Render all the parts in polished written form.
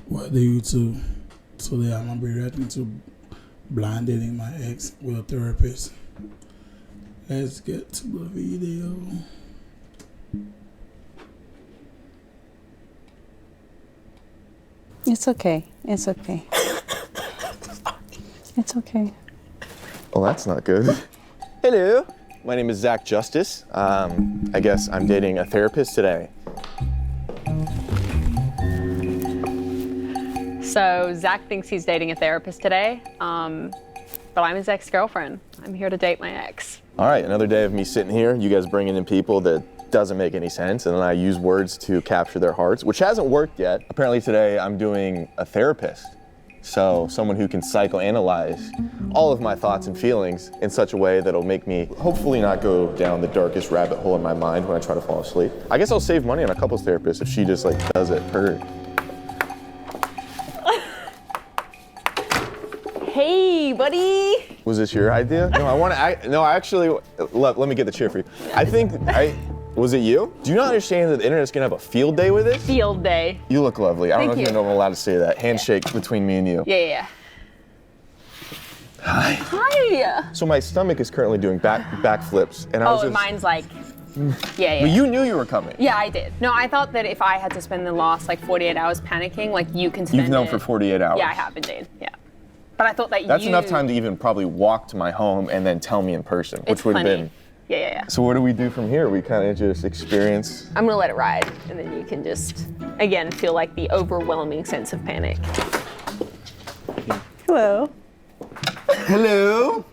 What do you do? Today I'm gonna be reacting to blind dating my ex with a therapist. Let's get to the video. It's okay. It's okay. It's okay. Well, that's not good. Hello, my name is Zach Justice. I guess I'm dating a therapist today. So Zach thinks he's dating a therapist today, but I'm his ex-girlfriend. I'm here to date my ex. All right, another day of me sitting here, you guys bringing in people that doesn't make any sense, and then I use words to capture their hearts, which hasn't worked yet. Apparently today I'm doing a therapist. So someone who can psychoanalyze all of my thoughts and feelings in such a way that'll make me hopefully not go down the darkest rabbit hole in my mind when I try to fall asleep. I guess I'll save money on a couples therapist if she just like does it her. Hey, buddy. Was this your idea? No, actually, let me get the chair for you. Was it you? Do you not understand that the internet's gonna have a field day with this? Field day. You look lovely. I don't know Thank if you. I'm allowed to say that. Handshake between me and you. Yeah. Hi. Hi. So my stomach is currently doing backflips, and I was just, Mine's like, yeah. But you knew you were coming. Yeah, I did. No, I thought that if I had to spend the last like 48 hours panicking, like you can spend You've known it. for 48 hours. Yeah, I have indeed. Yeah. But I thought that That's enough time to even probably walk to my home and then tell me in person, which would have been. Yeah. So what do we do from here? We kind of just experience. I'm gonna let it ride, and then you can just, again, feel like the overwhelming sense of panic. Hello. Hello.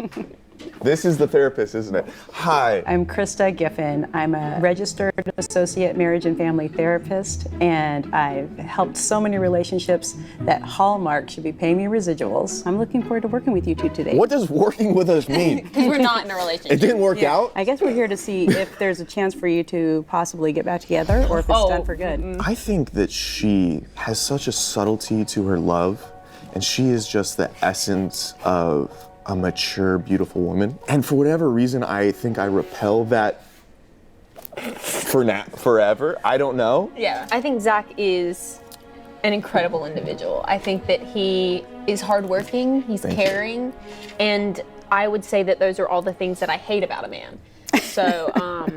This is the therapist, isn't it? Hi. I'm Krista Giffen. I'm a registered associate marriage and family therapist, and I've helped so many relationships that Hallmark should be paying me residuals. I'm looking forward to working with you two today. What does working with us mean? Because we're not in a relationship. It didn't work out? I guess we're here to see if there's a chance for you to possibly get back together or if it's done for good. I think that she has such a subtlety to her love, and she is just the essence of a mature, beautiful woman. And for whatever reason, I think I repel that forever. I don't know. Yeah. I think Zach is an incredible individual. I think that he is hardworking, he's caring, and I would say that those are all the things that I hate about a man. So,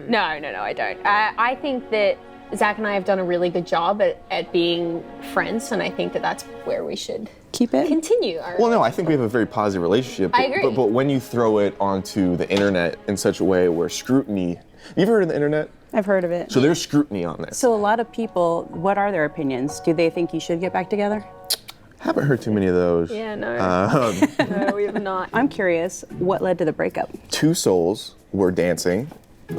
no, I don't. I think that Zach and I have done a really good job at being friends, and I think that that's where we should keep it. Continue. Well, no, I think we have a very positive relationship. I agree. But when you throw it onto the internet in such a way where scrutiny, you've heard of the internet? I've heard of it. So there's scrutiny on this. So a lot of people, what are their opinions? Do they think you should get back together? Haven't heard too many of those. Yeah, no. No, we have not. I'm curious, what led to the breakup? Two souls were dancing.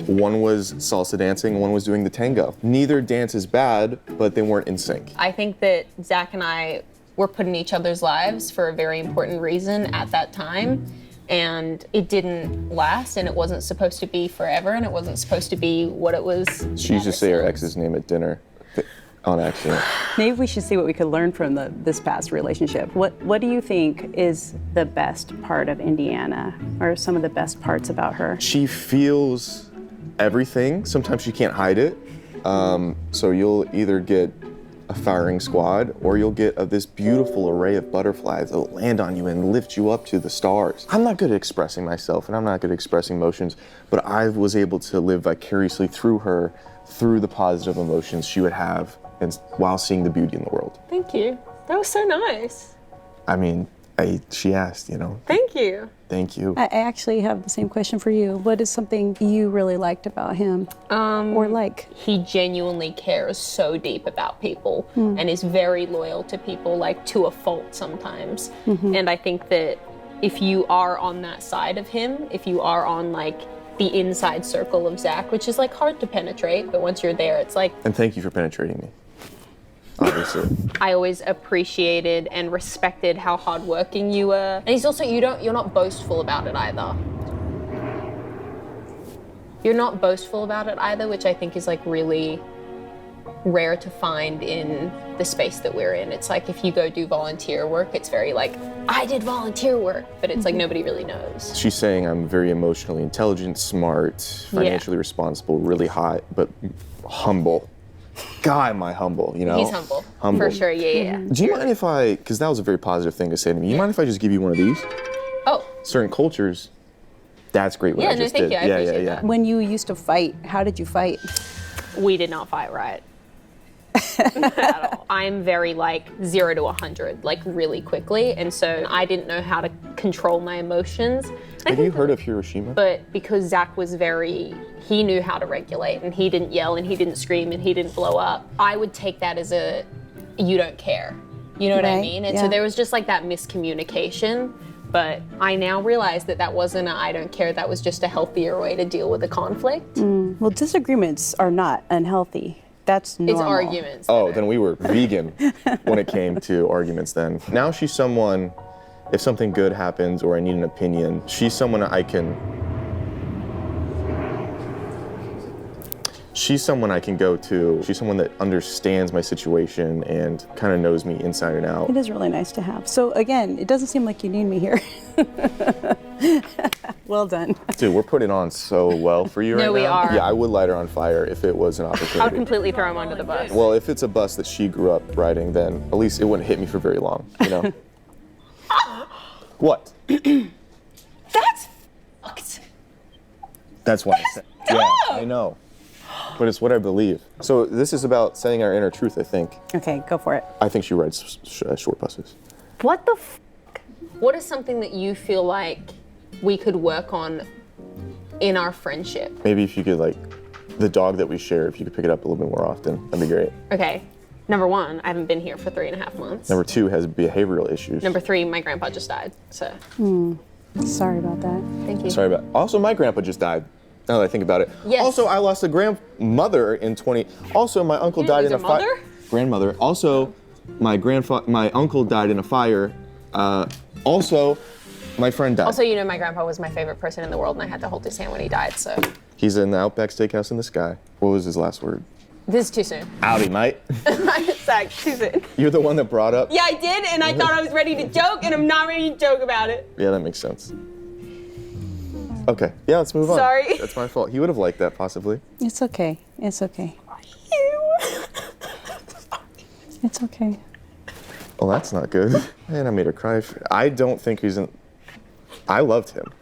One was salsa dancing, one was doing the tango. Neither dance is bad, but they weren't in sync. I think that Zach and I were put in each other's lives for a very important reason at that time, and it didn't last, and it wasn't supposed to be forever, and it wasn't supposed to be what it was. She used to say her ex's name at dinner on accident. Maybe we should see what we could learn from this past relationship. What do you think is the best part of Indiana, or some of the best parts about her? She feels everything. Sometimes she can't hide it. So you'll either get a firing squad or you'll get this beautiful array of butterflies that will land on you and lift you up to the stars. I'm not good at expressing myself and I'm not good at expressing emotions, but I was able to live vicariously through her, through the positive emotions she would have, and while seeing the beauty in the world. Thank you. That was so nice. I mean, she asked, you know. Thank you. Thank you. I actually have the same question for you. What is something you really liked about him? Or like? He genuinely cares so deep about people and is very loyal to people, like to a fault sometimes. And I think that if you are on that side of him, if you are on like the inside circle of Zach, which is like hard to penetrate, but once you're there, it's like. And thank you for penetrating me. Obviously. I always appreciated and respected how hardworking you were. And he's also, you're not boastful about it either. You're not boastful about it either, which I think is like really rare to find in the space that we're in. It's like if you go do volunteer work, it's very like, I did volunteer work, but it's like nobody really knows. She's saying I'm very emotionally intelligent, smart, financially responsible, really hot, but humble. God, am I humble, you know? He's humble. For sure, yeah. Do you mind if because that was a very positive thing to say to me. You mind if I just give you one of these? Oh. Certain cultures, that's great what I just did. Thank you. I appreciate that. When you used to fight, how did you fight? We did not fight right. Not at all. I'm very like 0 to 100, like really quickly. And so I didn't know how to control my emotions. Have you heard of Hiroshima? But because Zach was he knew how to regulate, and he didn't yell and he didn't scream and he didn't blow up. I would take that as you don't care. You know what I mean? And so there was just like that miscommunication. But I now realize that wasn't I don't care, that was just a healthier way to deal with the conflict. Well, disagreements are not unhealthy. That's normal. It's arguments. Oh, then we were vegan when it came to arguments then. Now she's someone, if something good happens or I need an opinion, she's someone I can go to. She's someone that understands my situation and kind of knows me inside and out. It is really nice to have. So again, it doesn't seem like you need me here. Well done. Dude, we're putting on so well for you right now. No, we are. Yeah, I would light her on fire if it was an opportunity. I would completely throw him under the bus. Well, if it's a bus that she grew up riding, then at least it wouldn't hit me for very long, you know? What? That's fucked. That's why I said. Yeah, I know. But it's what I believe. So this is about saying our inner truth, I think. Okay, go for it. I think she rides short buses. What the fuck? What is something that you feel like we could work on in our friendship? Maybe if you could, like, the dog that we share, if you could pick it up a little bit more often, that'd be great. Okay. Number 1, I haven't been here for 3.5 months. Number 2 has behavioral issues. Number 3, my grandpa just died, so. Sorry about that. Thank you. Sorry about. Also, my grandpa just died. Now that I think about it. Yes. Also, I lost a grandmother in 20. Also, my uncle died in a fire. Grandmother. Also, my uncle died in a fire. Also, my friend died. Also, you know, my grandpa was my favorite person in the world, and I had to hold his hand when he died, so. He's in the Outback Steakhouse in the sky. What was his last word? This is too soon. Howdy, mate. Zach, too soon. You're the one that brought up? Yeah, I did, and I thought I was ready to joke, and I'm not ready to joke about it. Yeah, that makes sense. Okay, yeah, let's move on. Sorry. That's my fault. He would have liked that, possibly. It's okay. It's okay. It's okay. Well, that's not good. Man, I made her cry. I don't think I loved him.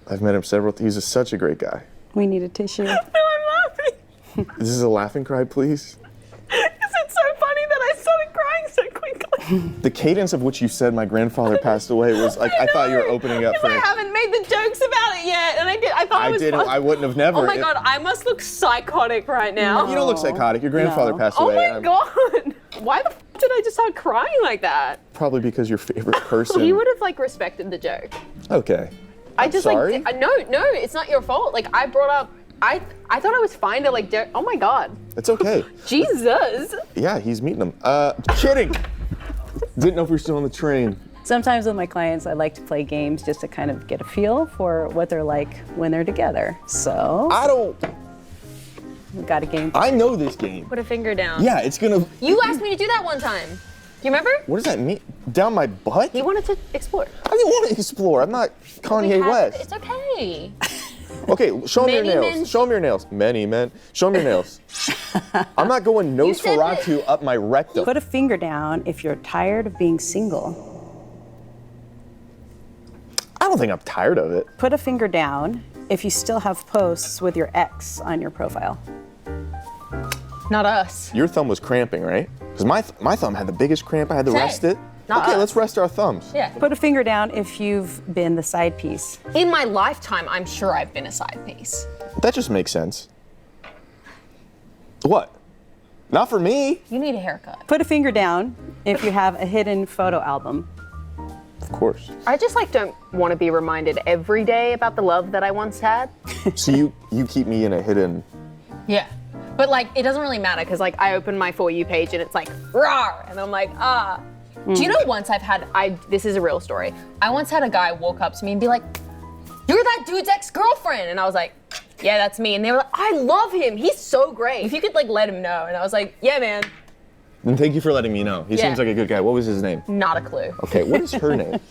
I've met him he's such a great guy. We need a tissue. No, I'm laughing. This is a laughing cry, please. Because it's so funny that I started crying so quickly. The cadence of which you said my grandfather passed away was like, I thought you were opening up for I it. haven't made the jokes about it yet, and I did. I thought it was fun. I wouldn't have never. Oh my God, I must look psychotic right now. You don't look psychotic. Your grandfather passed Oh away. my God. Why the f did I just start crying like that? Probably because your favorite person. He would have like respected the joke. Okay. I just sorry? like, no, it's not your fault. Like I brought up, I thought I was fine to like, oh my God. It's okay. Jesus. Yeah, he's meeting them. Kidding. Didn't know if we were still on the train. Sometimes with my clients, I like to play games just to kind of get a feel for what they're like when they're together. So we got a game. I know this game. Put a finger down. Yeah, it's gonna. You asked me to do that one time. Do you remember? What does that mean? Down my butt? He wanted to explore. I didn't want to explore. I'm not Kanye West. It's okay. Okay, show me your Many nails. men- Show me your nails. Many men. Show me your nails. I'm not going said Nosferatu up my rectum. Put a finger down if you're tired of being single. I don't think I'm tired of it. Put a finger down if you still have posts with your ex on your profile. Not us. Your thumb was cramping, right? Because my thumb had the biggest cramp. I had to Same. rest it. Not Okay, us. let's rest our thumbs. Yeah. Put a finger down if you've been the side piece. In my lifetime, I'm sure I've been a side piece. That just makes sense. What? Not for me. You need a haircut. Put a finger down if you have a hidden photo album. Of course. I just like don't want to be reminded every day about the love that I once had. So you keep me in a hidden. Yeah. But like, it doesn't really matter because like I open my For You page and it's like, rawr, and I'm like, ah. Do you know once this is a real story. I once had a guy walk up to me and be like, you're that dude's ex-girlfriend. And I was like, yeah, that's me. And they were like, I love him. He's so great. If you could like let him know. And I was like, yeah, man. And thank you for letting me know. He Yeah. seems like a good guy. What was his name? Not a clue. Okay, what is her name?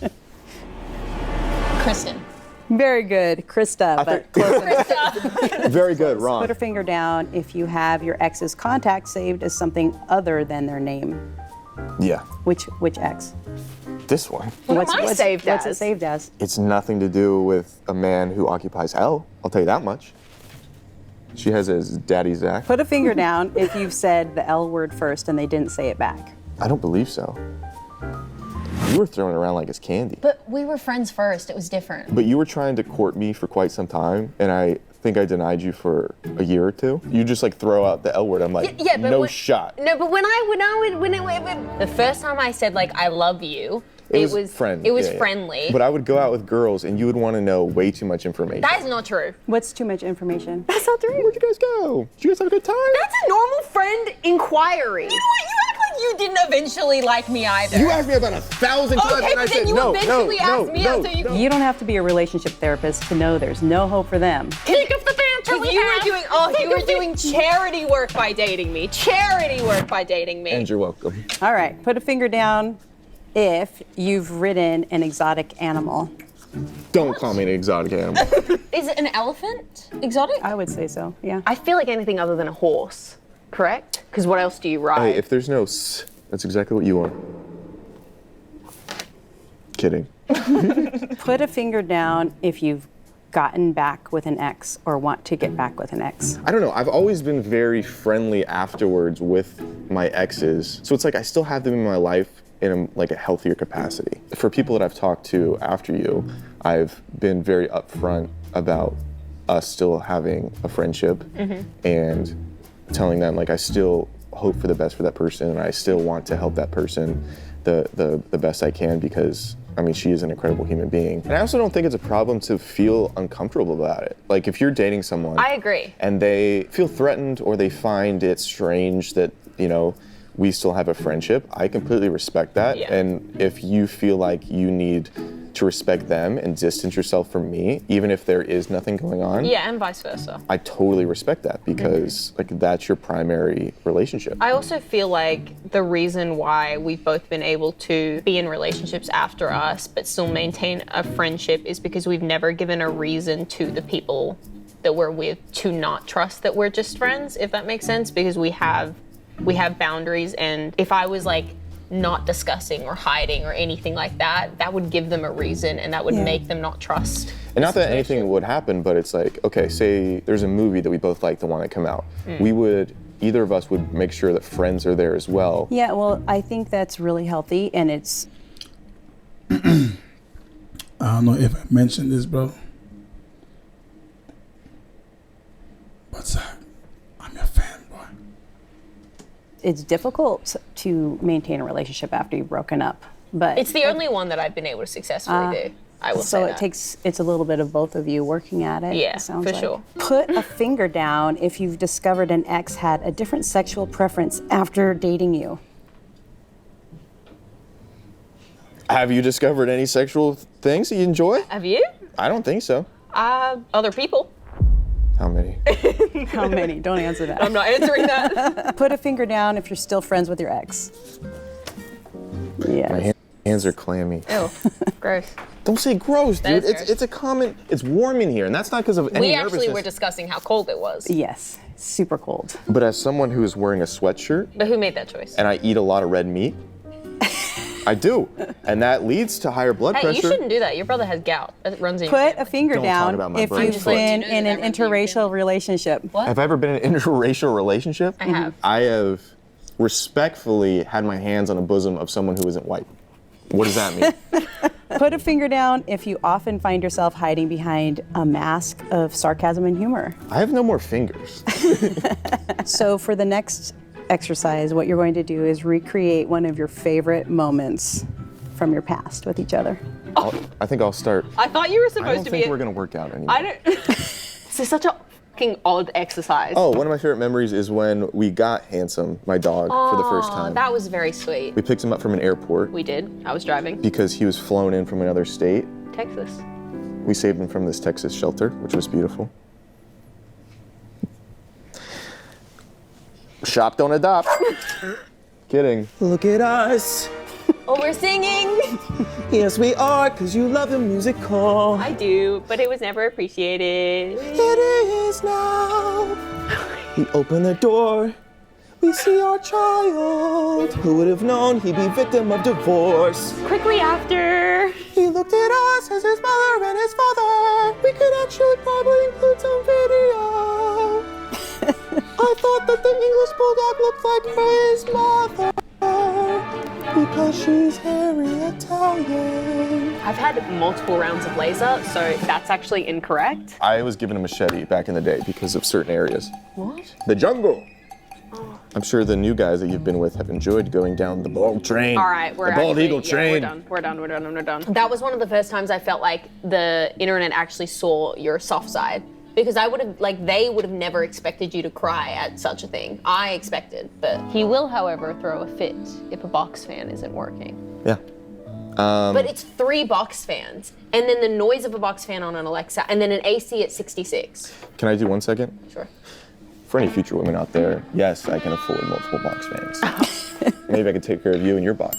Kristen. Very good, Krista, but close enough. Very good, Put wrong. a finger down if you have your ex's contact saved as something other than their name. Yeah, Which ex? this one. What am I saved What's it as? saved as? It's nothing to do with a man who occupies hell. I'll tell you that much. She has it as Daddy Zach. Put a finger down if you've said the L word first and they didn't say it back. I don't believe so. You were throwing it around like it's candy. But we were friends first. It was different. But you were trying to court me for quite some time, and I think I denied you for a year or two. You just like throw out the L word. I'm like, Yeah, but no shot. No, but when the first time I said like I love you, it was friend. It was yeah. friendly. But I would go out with girls, and you would want to know way too much information. That is not true. What's too much information? That's not true. Where'd you guys go? Did you guys have a good time? That's a normal friend inquiry. You know what? You act like you didn't eventually like me either. You asked me about 1,000 times, Okay, and I but said then you no, eventually no, asked no, me no, out, so you no. You don't have to be a relationship therapist to know there's no hope for them. Think of the banter we had. You were doing charity work by dating me. Charity work by dating me. And you're welcome. All right, put a finger down if you've ridden an exotic animal. Don't call me an exotic animal. Is it an elephant exotic? I would say so, yeah. I feel like anything other than a horse, correct? Because what else do you ride? Hey, if there's no s, that's exactly what you are. Kidding. Put a finger down if you've gotten back with an ex or want to get back with an ex. I don't know. I've always been very friendly afterwards with my exes. So it's like I still have them in my life in like a healthier capacity. For people that I've talked to after you, I've been very upfront about us still having a friendship and telling them like I still hope for the best for that person and I still want to help that person the best I can because I mean, she is an incredible human being. And I also don't think it's a problem to feel uncomfortable about it. Like if you're dating someone I agree. and they feel threatened or they find it strange that, you know, we still have a friendship, I completely respect that. Yeah. And if you feel like you need to respect them and distance yourself from me, even if there is nothing going on, Yeah, and vice versa. I totally respect that because like that's your primary relationship. I also feel like the reason why we've both been able to be in relationships after us but still maintain a friendship is because we've never given a reason to the people that we're with to not trust that we're just friends, if that makes sense, because we have boundaries, and if I was like not discussing or hiding or anything like that, that would give them a reason and that would make them not trust. And not that anything would happen, but it's like, okay, say there's a movie that we both like the one that come out. Either of us would make sure that friends are there as well. Yeah, well, I think that's really healthy and it's... I don't know if I mentioned this, bro. But Zach, I'm your fanboy. It's difficult to maintain a relationship after you've broken up, but... It's the only one that I've been able to successfully do. I will say So that. it's a little bit of both of you working at it. Yeah, it sounds for like. sure. Put a finger down if you've discovered an ex had a different sexual preference after dating you. Have you discovered any sexual things that you enjoy? Have you? I don't think so. Other people. How many? How many? Don't answer that. I'm not answering that. Put a finger down if you're still friends with your ex. Yes. My hands are clammy. Ew, gross. Don't say gross, dude. is gross. It's a common. It's warm in here, and that's not because of any We actually nervousness. were discussing how cold it was. Yes. Super cold. But as someone who is wearing a sweatshirt But who made that choice? and I eat a lot of red meat, I do, and that leads to higher blood Hey, pressure. you shouldn't do that. Your brother has gout. That runs in your Put family. a finger Don't talk down about my if brother. you've Just let been you know in that an that runs in your interracial relationship. What? Have I ever been in an interracial relationship? I have. I have respectfully had my hands on the bosom of someone who isn't white. What does that mean? Put a finger down if you often find yourself hiding behind a mask of sarcasm and humor. I have no more fingers. So for the next exercise, what you're going to do is recreate one of your favorite moments from your past with each other. I think I'll start. I thought you were I supposed don't to think be. we're gonna work out anymore. I don't. This is such a fucking odd exercise. Oh, one of my favorite memories is when we got Handsome, my dog, for the first time. That was very sweet. We picked him up from an airport We did. I was driving. because he was flown in from another state. Texas. We saved him from this Texas shelter, which was beautiful. Shop, don't adopt. Kidding. Look at us. Oh, we're singing. Yes, we are, cause you love the musical. I do, but it was never appreciated. It is now. We open the door. We see our child. Who would have known he'd be victim of divorce? Quickly after. He looked at us as his mother and his father. We could actually probably include some video. I thought that the English bulldog looked like Ray's mother because she's hairy Italian. I've had multiple rounds of laser, so that's actually incorrect. I was given a machete back in the day because of certain areas. What? The jungle. I'm sure the new guys that you've been with have enjoyed going down the bald train. All right, the bald eagle train. We're done. That was one of the first times I felt like the internet actually saw your soft side. Because they would have never expected you to cry at such a thing. I expected, but. He will, however, throw a fit if a box fan isn't working. Yeah. But it's 3 box fans, and then the noise of a box fan on an Alexa, and then an AC at 66. Can I do 1 second? Sure. For any future women out there, yes, I can afford multiple box fans. Maybe I could take care of you and your box.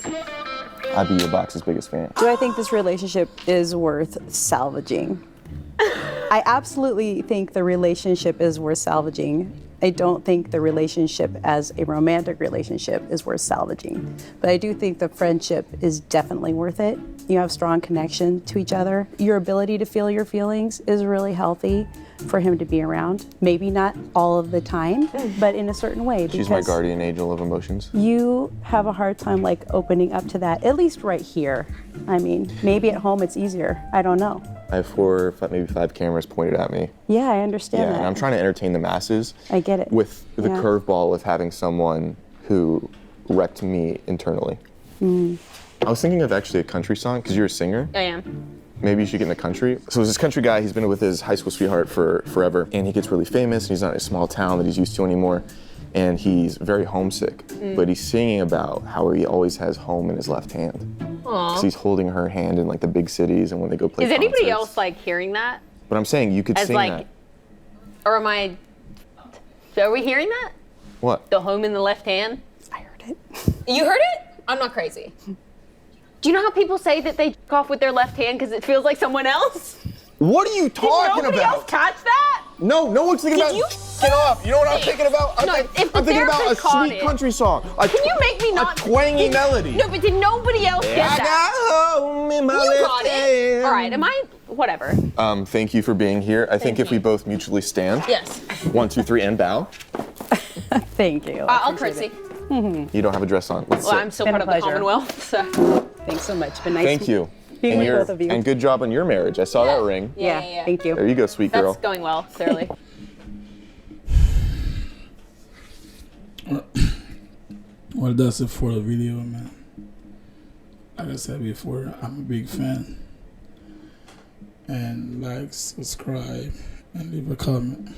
I'd be your box's biggest fan. Do I think this relationship is worth salvaging? I absolutely think the relationship is worth salvaging. I don't think the relationship as a romantic relationship is worth salvaging. But I do think the friendship is definitely worth it. You have strong connection to each other. Your ability to feel your feelings is really healthy for him to be around. Maybe not all of the time, but in a certain way. She's my guardian angel of emotions. You have a hard time opening up to that, at least right here. I mean, maybe at home it's easier. I don't know. I have maybe 5 cameras pointed at me. Yeah, I understand that. And I'm trying to entertain the masses. I get it. With the curveball of having someone who wrecked me internally. I was thinking of actually a country song, because you're a singer. I am. Maybe you should get in the country. So there's this country guy, he's been with his high school sweetheart for forever, and he gets really famous, and he's not in a small town that he's used to anymore, and he's very homesick. But he's singing about how he always has home in his left hand. Because he's holding her hand in the big cities and when they go play Is anybody concerts. else hearing that? But I'm saying you could As sing that. Or am I, are we hearing that? What? The home in the left hand? I heard it. You heard it? I'm not crazy. Do you know how people say that they jerk off with their left hand because it feels like someone else? What are you talking Did nobody about? else catch that? No one's thinking about you get off. You know what I'm thinking about? No, if the I'm thinking about a therapist caught sweet it. country song. Can you make me not? A twangy melody. No, but did nobody else get I that? got home in my You left got it. hand. All right, am I? Whatever. Thank you for being here. I think if we you. both mutually stand. Yes. 1, 2, 3, and bow. Thank you. I'll appreciate curtsy. You don't have a dress on. Let's Well, sit. I'm still Been part a of the pleasure. Commonwealth, so. Thanks so much. Been nice. Thank you. Being with your- both of you. And good job on your marriage. I saw that ring. Yeah, thank you. There you go, sweet girl. That's going well, clearly. Well, that's it for the video, man. Like I said before, I'm a big fan. And like, subscribe, and leave a comment.